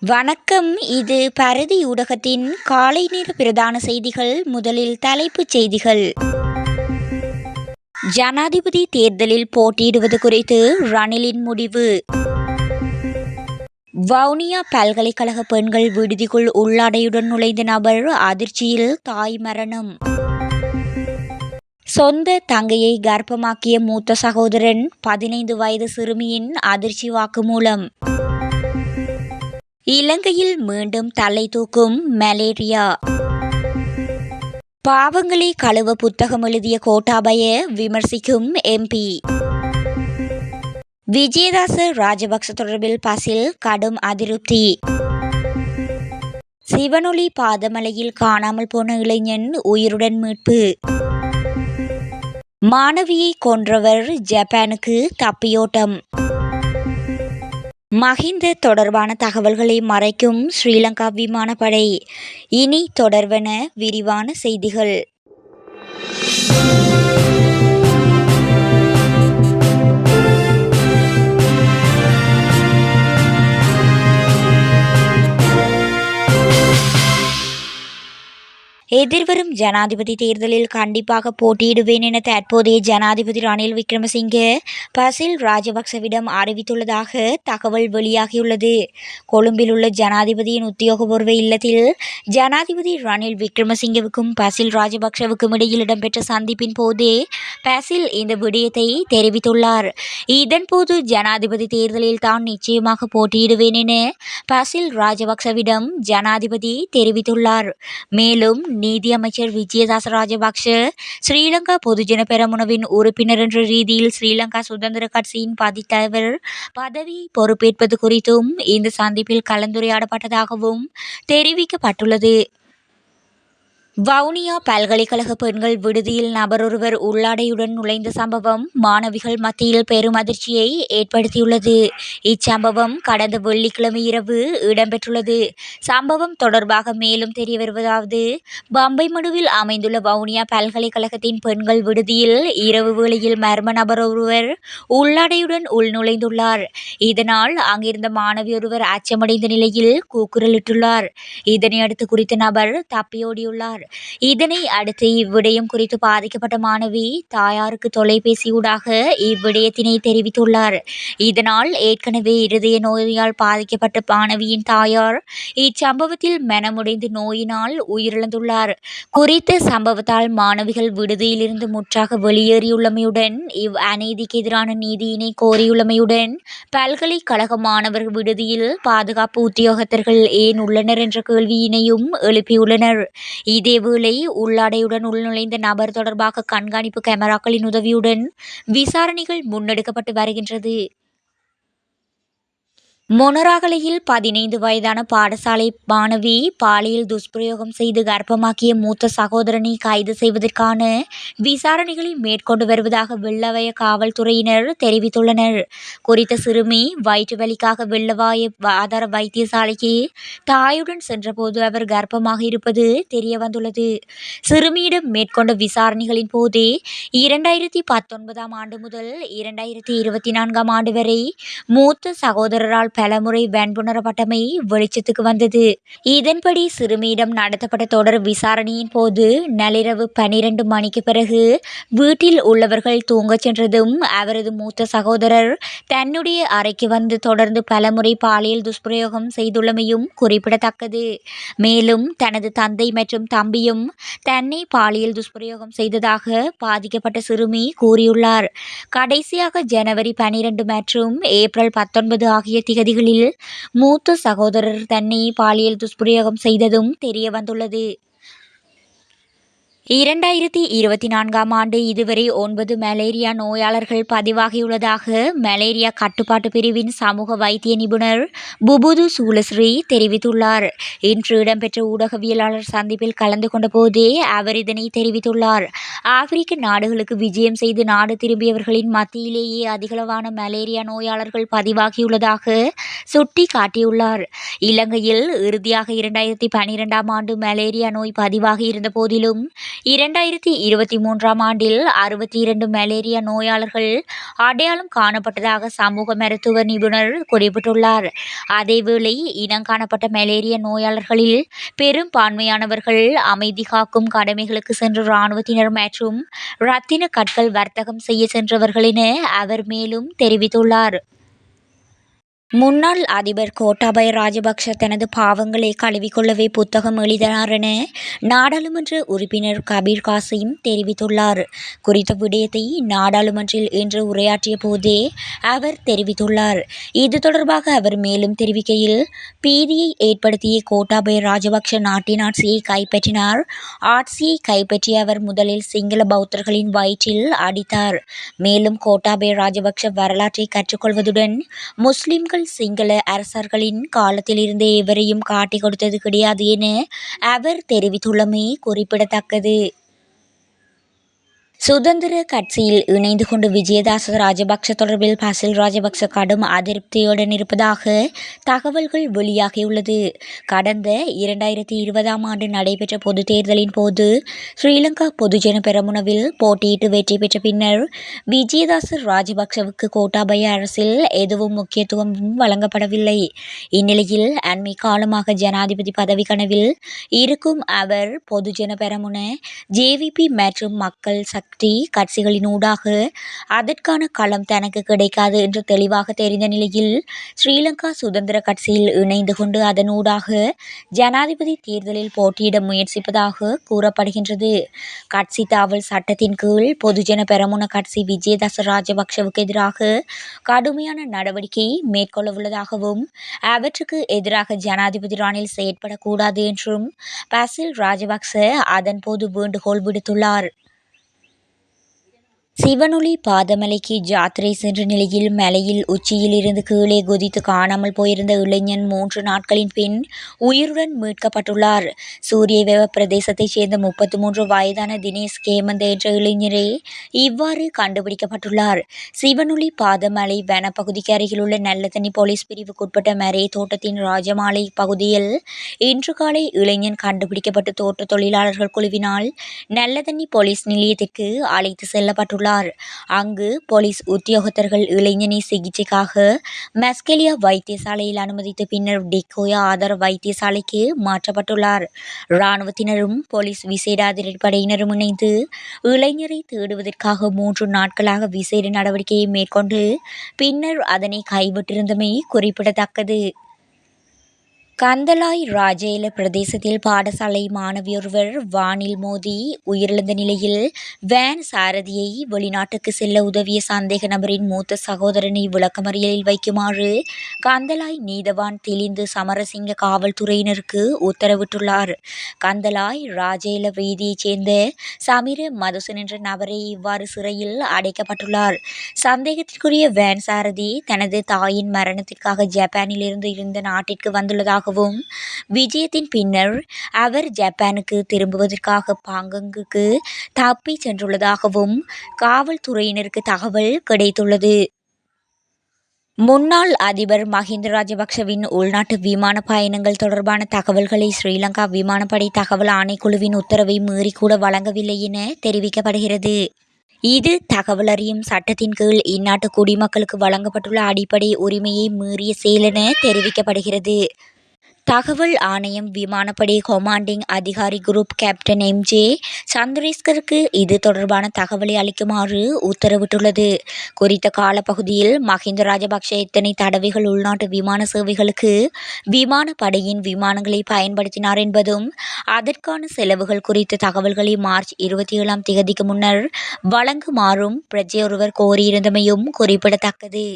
வணக்கம். இது பரதி ஊடகத்தின் காலை நேர பிரதான செய்திகள். முதலில் தலைப்புச் செய்திகள். ஜனாதிபதி தேர்தலில் போட்டியிடுவது குறித்து ரணிலின் முடிவு. வவுனியா பல்கலைக்கழக பெண்கள் விடுதிக்குள் உள்ளாடையுடன் நுழைந்த நபர் அதிர்ச்சியில் தாய் மரணம். சொந்த தங்கையை கர்ப்பமாக்கிய மூத்த சகோதரன் 15 வயது சிறுமியின் அதிர்ச்சி வாக்குமூலம். இலங்கையில் மீண்டும் தலை தூக்கும் மலேரியா. பாவங்களை கழுவ புத்தகம் எழுதிய கோட்டாபய விமர்சிக்கும் எம்பி. விஜயதாச ராஜபக்ச தொடர்பில் பசில் கடும் அதிருப்தி. சிவனொளி பாதமலையில் காணாமல் போன இளைஞன் உயிருடன் மீட்பு. மாணவியை கொன்றவர் ஜப்பானுக்கு தப்பியோட்டம். மஹிந்த தொடர்பான தகவல்களை மறைக்கும் ஸ்ரீலங்கா விமானப்படை. இனி தொடர்வன விரிவான செய்திகள். எதிர்வரும் ஜனாதிபதி தேர்தலில் கண்டிப்பாக போட்டியிடுவேன் என தற்போதைய ஜனாதிபதி ரணில் விக்ரமசிங்க பசில் ராஜபக்சவிடம் அறிவித்துள்ளதாக தகவல் வெளியாகியுள்ளது. கொழும்பில் உள்ள ஜனாதிபதியின் உத்தியோகபூர்வ இல்லத்தில் ஜனாதிபதி ரணில் விக்ரமசிங்கவுக்கும் பசில் ராஜபக்சவுக்கும் இடையில் இடம்பெற்ற சந்திப்பின் போதே பசில் இந்த விடயத்தை தெரிவித்துள்ளார். இதன்போது ஜனாதிபதி தேர்தலில் தான் நிச்சயமாக போட்டியிடுவேன் என பசில் ராஜபக்சவிடம் ஜனாதிபதி தெரிவித்துள்ளார். மேலும் நீதியமைச்சர் விஜயதாச ராஜபக்ஷ ஸ்ரீலங்கா பொதுஜன பெரமுனவின் உறுப்பினர் என்ற ரீதியில் ஸ்ரீலங்கா சுதந்திர கட்சியின் பதித்தலைவர் பதவியை பொறுப்பேற்பது குறித்தும் இந்த சந்திப்பில் கலந்துரையாடப்பட்டதாகவும் தெரிவிக்கப்பட்டுள்ளது. வவுனியா பல்கலைக்கழக பெண்கள் விடுதியில் நபரொருவர் உள்ளாடையுடன் நுழைந்த சம்பவம் மாணவிகள் மத்தியில் பெரும் அதிர்ச்சியை ஏற்படுத்தியுள்ளது. இச்சம்பவம் கடந்த வெள்ளிக்கிழமை இரவு இடம்பெற்றுள்ளது. சம்பவம் தொடர்பாக மேலும் தெரிய வருவதாவது, பம்பைமடுவில் அமைந்துள்ள வவுனியா பல்கலைக்கழகத்தின் பெண்கள் விடுதியில் இரவு வேளையில் மர்ம நபர் ஒருவர் உள்ளாடையுடன் உள்நுழைந்துள்ளார். இதனால் அங்கிருந்த மாணவி ஒருவர் அச்சமடைந்த நிலையில் கூக்குரலிட்டுள்ளார். இதனையடுத்து குறித்த நபர் தப்பியோடியுள்ளார். இதனை அடுத்து இவ்விடயம் குறித்து பாதிக்கப்பட்ட மாணவி தாயாருக்கு தொலைபேசியூடாக இவ்விடயத்தினை தெரிவித்துள்ளார். இதனால் ஏற்கனவே இருதய நோயால் பாதிக்கப்பட்ட மாணவியின் தாயார் இச்சம்பவத்தில் மனமுடைந்து நோயினால் உயிரிழந்துள்ளார். குறித்த சம்பவத்தால் மாணவிகள் விடுதியிலிருந்து முற்றாக வெளியேறியுள்ளமையுடன் இவ் அநீதிக்கு எதிரான நீதியினை கோரியுள்ளமையுடன் பல்கலைக்கழக மாணவர் விடுதியில் பாதுகாப்பு உத்தியோகத்தர்கள் ஏன் உள்ளனர் என்ற கேள்வியினையும் எழுப்பியுள்ளனர். இதேவேளை உள்ளாடையுடன் உள்நுழைந்த நபர் தொடர்பாக கண்காணிப்பு கேமராக்களின் உதவியுடன் விசாரணைகள் முன்னெடுக்கப்பட்டு வருகின்றது. மொனராகலையில் 15 வயதான பாடசாலை மாணவி பாலியல் துஷ்பிரயோகம் செய்து கர்ப்பமாக்கிய மூத்த சகோதரனை கைது செய்வதற்கான விசாரணைகளை மேற்கொண்டு வருவதாக வெள்ளவய காவல்துறையினர் தெரிவித்துள்ளனர். குறித்த சிறுமி வயிற்று வலிக்காக வெள்ளவாய ஆதார வைத்தியசாலைக்கு தாயுடன் சென்றபோது அவர் கர்ப்பமாக இருப்பது தெரியவந்துள்ளது. சிறுமியிடம் மேற்கொண்ட விசாரணைகளின் போதே 2019 ஆண்டு முதல் 2024 ஆண்டு வரை மூத்த சகோதரரால் பலமுறை வன்புணரப்பட்டமை வெளிச்சத்துக்கு வந்தது. இதன்படி சிறுமியிடம் நடத்தப்பட்ட தொடர் விசாரணையின் போது நள்ளிரவு 12 மணிக்கு பிறகு வீட்டில் உள்ளவர்கள் தூங்கச் சென்றதும் அவரது மூத்த சகோதரர் தன்னுடைய அறைக்கு வந்து தொடர்ந்து பலமுறை பாலியல் துஷ்பிரயோகம் செய்துள்ளமையும் குறிப்பிடத்தக்கது. மேலும் தனது தந்தை மற்றும் தம்பியும் தன்னை பாலியல் துஷ்பிரயோகம் செய்ததாக பாதிக்கப்பட்ட சிறுமி கூறியுள்ளார். கடைசியாக ஜனவரி 12 மற்றும் ஏப்ரல் 19 ஆகிய திகதிகளில் மூத்த சகோதரர் தன்னை பாலியல் துஷ்பிரயோகம் செய்ததும் தெரியவந்துள்ளது. 2024 ஆண்டு இதுவரை 9 மலேரியா நோயாளர்கள் பதிவாகியுள்ளதாக மலேரியா கட்டுப்பாட்டு பிரிவின் சமூக வைத்திய நிபுணர் புபுது சூலஸ்ரீ தெரிவித்துள்ளார். இன்று இடம்பெற்ற ஊடகவியலாளர் சந்திப்பில் கலந்து கொண்ட போதே அவர் இதனை தெரிவித்துள்ளார். ஆப்பிரிக்க நாடுகளுக்கு விஜயம் செய்து நாடு திரும்பியவர்களின் மத்தியிலேயே அதிகளவான மலேரியா நோயாளர்கள் பதிவாகியுள்ளதாக சுட்டி காட்டியுள்ளார். இலங்கையில் இறுதியாக 2012 ஆண்டு மலேரியா நோய் பதிவாகி இருந்த போதிலும் 2023ஆம் ஆண்டில் 62 மலேரியா நோயாளர்கள் அடையாளம் காணப்பட்டதாக சமூக மருத்துவ நிபுணர் குறிப்பிட்டுள்ளார். அதேவேளை இனம் காணப்பட்ட மலேரியா நோயாளர்களில் பெரும்பான்மையானவர்கள் அமைதி காக்கும் கடமைகளுக்கு சென்ற இராணுவத்தினர் மற்றும் இரத்தின கற்கள் வர்த்தகம் செய்ய சென்றவர்கள் என அவர் மேலும் தெரிவித்துள்ளார். முன்னாள் அதிபர் கோட்டாபய ராஜபக்ஷ தனது பாவங்களை கழுவிக்கொள்ளவே புத்தகம் எழுதினார் என நாடாளுமன்ற உறுப்பினர் கபீர் காசிம் தெரிவித்துள்ளார். குறித்த விடயத்தை நாடாளுமன்றில் இன்று உரையாற்றிய போதே அவர் தெரிவித்துள்ளார். இது தொடர்பாக அவர் மேலும் தெரிவிக்கையில், பீதியை ஏற்படுத்திய கோட்டாபய ராஜபக்ஷ நாட்டின் ஆட்சியை கைப்பற்றினார். ஆட்சியை கைப்பற்றிய அவர் முதலில் சிங்கள பௌத்தர்களின் வயிற்றில் அடித்தார். மேலும் கோட்டாபய ராஜபக்ஷ வரலாற்றை கற்றுக்கொள்வதுடன் முஸ்லிம்கள் சிங்கள அரசர்களின் காலத்தில் இருந்தே எவரையும் காட்டிக் கொடுத்தது கிடையாது என அவர் தெரிவித்துள்ளமை குறிப்பிடத்தக்கது. சுதந்திர கட்சியில் இணைந்து கொண்டு விஜயதாச ராஜபக்ஷ தொடர்பில் பசில் ராஜபக்ஷ கடும் அதிருப்தியுடன் இருப்பதாக தகவல்கள் வெளியாகியுள்ளது. கடந்த 2020ஆம் ஆண்டு நடைபெற்ற பொதுத் தேர்தலின் போது ஸ்ரீலங்கா பொதுஜன பெரமுனவில் போட்டியிட்டு வெற்றி பெற்ற பின்னர் விஜயதாச ராஜபக்ஷவுக்கு கோட்டாபய அரசில் எதுவும் முக்கியத்துவம் வழங்கப்படவில்லை. இந்நிலையில் அண்மை காலமாக ஜனாதிபதி பதவி கனவில் இருக்கும் அவர் பொதுஜன பெரமுன, ஜேவிபி மற்றும் மக்கள் சக்தி கட்சிகளினூடாக அதற்கான களம் தனக்கு கிடைக்காது என்று தெளிவாக தெரிந்த நிலையில் ஸ்ரீலங்கா சுதந்திர கட்சியில் இணைந்து கொண்டு அதனூடாக ஜனாதிபதி தேர்தலில் போட்டியிட முயற்சிப்பதாக கூறப்படுகின்றது. கட்சி தாவல் சட்டத்தின் கீழ் பொதுஜன பெரமுன கட்சி விஜயதாச ராஜபக்ஷவுக்கு எதிராக கடுமையான நடவடிக்கை மேற்கொள்ளவுள்ளதாகவும் அவற்றுக்கு எதிராக ஜனாதிபதி ரணில் செயற்படக்கூடாது என்றும் பசில் ராஜபக்ஷ அதன்போது வேண்டுகோள் விடுத்துள்ளார். சிவனொளி பாதமலைக்கு ஜாத்திரை சென்ற நிலையில் மலையில் உச்சியில் இருந்து கீழே குதித்து காணாமல் போயிருந்த இளைஞன் 3 நாட்களின் பின் உயிருடன் மீட்கப்பட்டுள்ளார். சூரிய வெவ பிரதேசத்தைச் சேர்ந்த 33 வயதான தினேஷ் கேமந்த என்ற இளைஞரே இவ்வாறு கண்டுபிடிக்கப்பட்டுள்ளார். சிவனொளி பாதமலை வனப்பகுதிக்கு அருகிலுள்ள நல்லதண்ணி போலீஸ் பிரிவுக்குட்பட்ட மரே தோட்டத்தின் ராஜமாலை பகுதியில் இன்று காலை இளைஞன் கண்டுபிடிக்கப்பட்டு தோட்ட தொழிலாளர்கள் குழுவினால் நல்லதண்ணி போலீஸ் நிலையத்திற்கு அழைத்து செல்லப்பட்டுள்ளார். அங்கு போலீஸ் உத்தியோகத்தர்கள் இளைஞனை சிகிச்சைக்காக மஸ்கெலியா வைத்தியசாலையில் அனுமதித்த பின்னர் டிக்கோயா ஆதார வைத்தியசாலைக்கு மாற்றப்பட்டுள்ளார். இராணுவத்தினரும் போலீஸ் விசேட அதிரடிப்படையினரும் இணைந்து இளைஞரை தேடுவதற்காக 3 நாட்களாக விசேட நடவடிக்கையை மேற்கொண்டு பின்னர் அதனை கைவிட்டிருந்தமை குறிப்பிடத்தக்கது. கந்தளாய் ராஜேல பிரதேசத்தில் பாடசாலை மாணவியொருவர் வானில் மோதி உயிரிழந்த நிலையில் வேன் சாரதியை வெளிநாட்டுக்கு செல்ல உதவிய சந்தேக நபரின் மூத்த சகோதரனை விளக்கமறியலில் வைக்குமாறு கந்தளாய் நீதவான் திலிந்து சமரசிங்க காவல்துறையினருக்கு உத்தரவிட்டுள்ளார். கந்தளாய் ராஜேல வீதியைச் சேர்ந்த சமிர மதுசன் என்ற நபரை இவ்வாறு சிறையில் அடைக்கப்பட்டுள்ளார். சந்தேகத்திற்குரிய வேன் சாரதி தனது தாயின் மரணத்திற்காக ஜப்பானில் இருந்து இருந்த நாட்டிற்கு வந்துள்ளதாக விஜயத்தின் பின்னர் அவர் ஜப்பானுக்கு திரும்புவதற்காக பாங்காங்குக்கு தப்பி சென்றுள்ளதாகவும் காவல்துறையினருக்கு தகவல் கிடைத்துள்ளது. முன்னாள் அதிபர் மஹிந்த ராஜபக்ஷவின் உள்நாட்டு விமான பயணங்கள் தொடர்பான தகவல்களை ஸ்ரீலங்கா விமானப்படை தகவல் ஆணைக்குழுவின் உத்தரவை மீறி கூட வழங்கவில்லை என தெரிவிக்கப்படுகிறது. இது தகவல் அறியும் சட்டத்தின் கீழ் இந்நாட்டு குடிமக்களுக்கு வழங்கப்பட்டுள்ள அடிப்படை உரிமையை மீறிய செயல் என தெரிவிக்கப்படுகிறது. தகவல் ஆணையம் விமானப்படை கொமாண்டிங் அதிகாரி குரூப் கேப்டன் எம்.ஜே. சந்திரேஸ்கருக்கு இது தொடர்பான தகவலை அளிக்குமாறு உத்தரவிட்டுள்ளது. குறித்த காலப்பகுதியில் மஹிந்த ராஜபக்ஷ எத்தனை தடவைகள் உள்நாட்டு விமான சேவைகளுக்கு விமானப்படையின் விமானங்களை பயன்படுத்தினார் என்பதும் அதற்கான செலவுகள் குறித்த தகவல்களை மார்ச் 27ஆம் திகதிக்கு முன்னர் வழங்குமாறும் பிரஜையொருவர் கோரியிருந்தமையும் குறிப்பிடத்தக்கது.